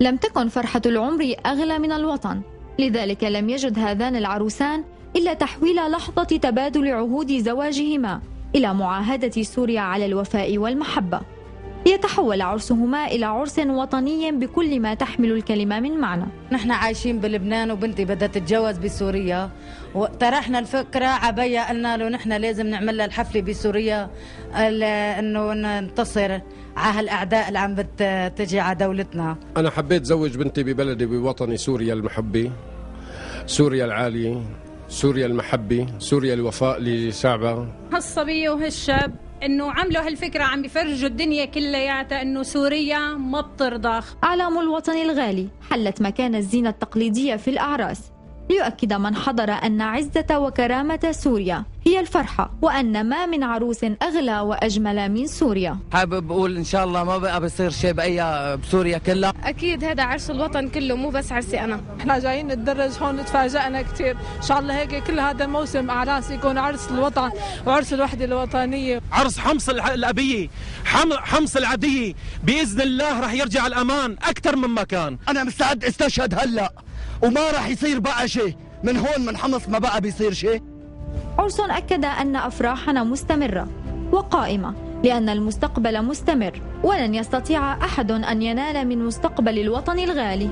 لم تكن فرحة العمر أغلى من الوطن، لذلك لم يجد هذان العروسان إلا تحويل لحظة تبادل عهود زواجهما إلى معاهدة سوريا على الوفاء والمحبة، ليتحول عرسهما إلى عرس وطني بكل ما تحمل الكلمة من معنى. نحن عايشين بلبنان وبنتي بدها تتجوز بسوريا، وطرحنا الفكرة عبيا قلنا له نحن لازم نعمل لها الحفلة بسوريا انه ننتصر على هالاعداء اللي عم بتجي على دولتنا. انا حبيت زوج بنتي ببلدي بوطني سوريا المحبة، سوريا العالية، سوريا المحبة، سوريا الوفاء لشعبها. هالصبية وهالشاب انه عملوا هالفكرة عم بيفرجوا الدنيا كلياتها انه سوريا ما بترضى. أعلام الوطن الغالي حلت مكان الزينة التقليدية في الأعراس، ليؤكد من حضر أن عزة وكرامة سوريا هي الفرحة، وأن ما من عروس أغلى وأجمل من سوريا. حابب أقول إن شاء الله ما بقى بصير شيء بسوريا كلها. أكيد هذا عرس الوطن كله، مو بس عرسي أنا. إحنا جايين نتدرج هون، تفاجأنا كثير. إن شاء الله هيك كل هذا موسم أعراس يكون عرس الوطن وعرس الوحدة الوطنية. عرس حمص الأبية، حمص العدية، بإذن الله رح يرجع الأمان أكثر مما كان. أنا مستعد استشهد هلأ، وما رح يصير بقى شيء من هون، من حمص ما بقى بيصير شيء. عرس أكد أن أفراحنا مستمرة وقائمة، لأن المستقبل مستمر، ولن يستطيع أحد أن ينال من مستقبل الوطن الغالي.